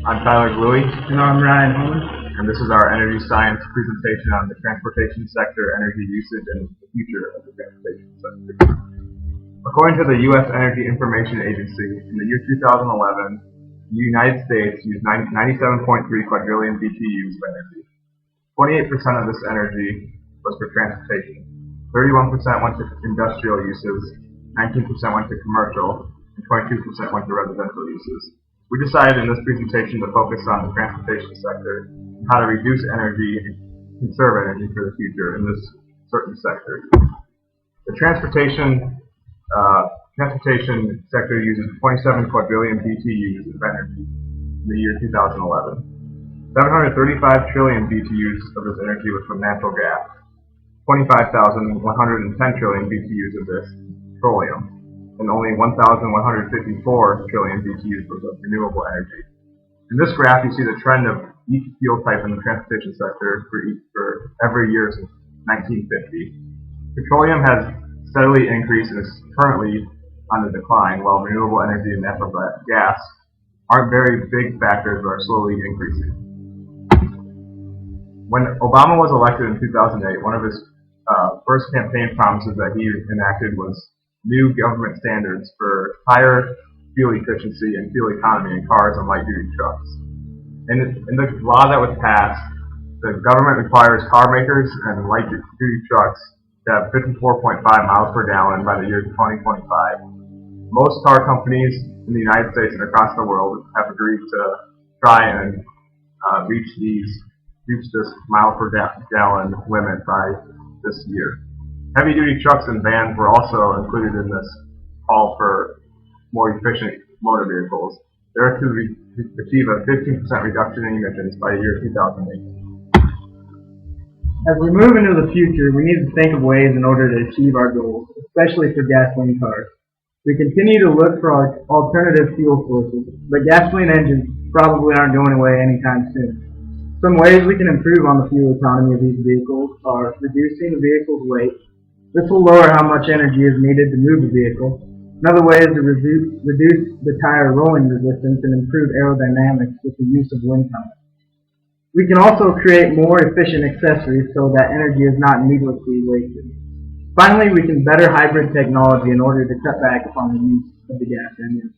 I'm Tyler Gluey, And I'm Ryan Holman. and this is our energy science presentation on the transportation sector, energy usage, and the future of the transportation sector. According to the U.S. Energy Information Agency, in the year 2011, the United States used 97.3 quadrillion BTUs of energy. 28% of this energy was for transportation. 31% went to industrial uses, 19% went to commercial, and 22% went to residential uses. We decided in this presentation to focus on the transportation sector and how to reduce energy and conserve energy for the future in this certain sector. The transportation sector uses 27 quadrillion BTUs of energy in the year 2011. 735 trillion BTUs of this energy was from natural gas. 25,110 trillion BTUs of this petroleum, and only 1,154 trillion BTUs was of renewable energy. In this graph, you see the trend of each fuel type in the transportation sector for every year since 1950. Petroleum has steadily increased and is currently on the decline, while renewable energy and natural gas aren't very big factors but are slowly increasing. When Obama was elected in 2008, one of his first campaign promises that he enacted was new government standards for higher fuel efficiency and fuel economy in cars and light-duty trucks. In the law that was passed, the government requires car makers and light-duty trucks to have 54.5 miles per gallon by the year 2025. Most car companies in the United States and across the world have agreed to try and reach this mile per gallon limit by this year. Heavy-duty trucks and vans were also included in this call for more efficient motor vehicles. They are to achieve a 15% reduction in emissions by the year 2008. As we move into the future, we need to think of ways in order to achieve our goals, especially for gasoline cars. We continue to look for alternative fuel sources, but gasoline engines probably aren't going away anytime soon. Some ways we can improve on the fuel economy of these vehicles are reducing the vehicle's weight. This will lower how much energy is needed to move the vehicle. Another way is to reduce the tire rolling resistance and improve aerodynamics with the use of wind tunnels. We can also create more efficient accessories so that energy is not needlessly wasted. Finally, we can better hybrid technology in order to cut back upon the use of the gas engine.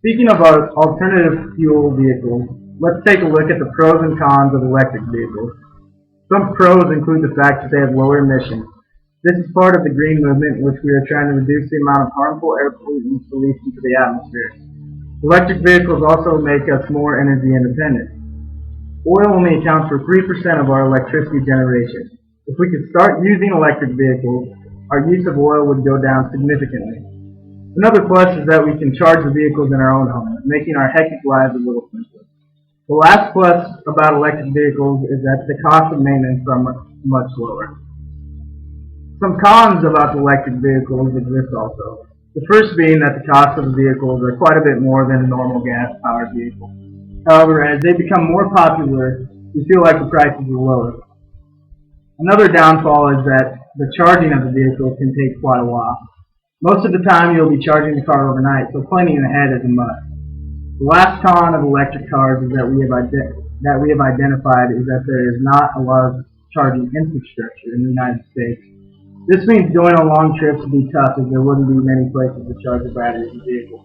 Speaking of our alternative fuel vehicles, let's take a look at the pros and cons of electric vehicles. Some pros include the fact that they have lower emissions. This is part of the green movement in which we are trying to reduce the amount of harmful air pollutants released into the atmosphere. Electric vehicles also make us more energy independent. Oil only accounts for 3% of our electricity generation. If we could start using electric vehicles, our use of oil would go down significantly. Another plus is that we can charge the vehicles in our own home, making our hectic lives a little simpler. The last plus about electric vehicles is that the cost of maintenance are much lower. Some cons about the electric vehicles exist also. The first being that the cost of the vehicles are quite a bit more than a normal gas-powered vehicle. However, as they become more popular, we feel like the prices are lower. Another downfall is that the charging of the vehicle can take quite a while. Most of the time you'll be charging the car overnight, so planning ahead is a must. The last con of electric cars is that we have identified is that there is not a lot of charging infrastructure in the United States. This means going on long trips would be tough as there wouldn't be many places to charge the batteries in vehicles.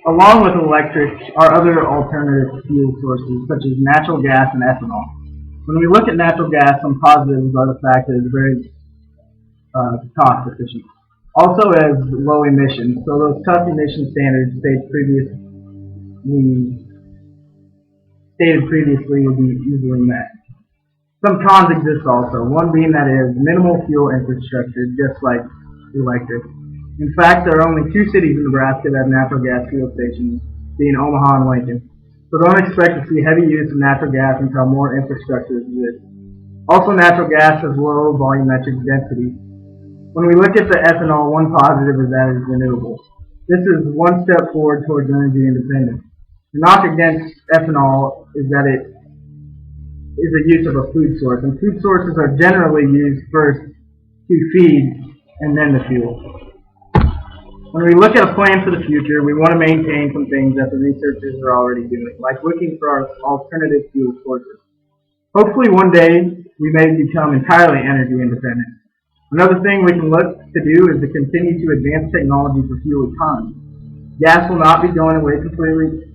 Along with electric are other alternative fuel sources such as natural gas and ethanol. When we look at natural gas, some positives are the fact that it's very cost efficient. Also has low emissions, so those tough emission standards stated previously will be easily met. Some cons exist also, one being that it has minimal fuel infrastructure, just like electric. In fact, there are only 2 cities in Nebraska that have natural gas fuel stations, being Omaha and Lincoln. So don't expect to see heavy use of natural gas until more infrastructure exists. Also, natural gas has low volumetric density. When we look at the ethanol, one positive is that it is renewable. This is one step forward towards energy independence. The knock against ethanol is that it is the use of a food source, and food sources are generally used first to feed and then to fuel. When we look at a plan for the future, we want to maintain some things that the researchers are already doing, like looking for our alternative fuel sources. Hopefully one day we may become entirely energy independent. Another thing we can look to do is to continue to advance technology for fuel economy. Gas will not be going away completely,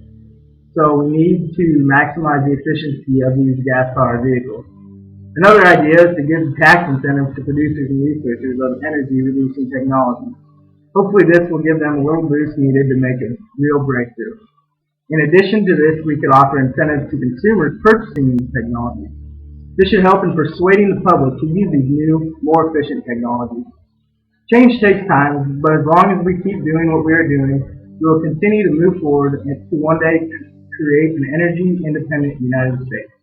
so we need to maximize the efficiency of these gas-powered vehicles. Another idea is to give tax incentives to producers and researchers of energy-reducing technology. Hopefully this will give them a little boost needed to make a real breakthrough. In addition to this, we could offer incentives to consumers purchasing these technologies. This should help in persuading the public to use these new, more efficient technologies. Change takes time, but as long as we keep doing what we are doing, we will continue to move forward to one day create an energy independent United States.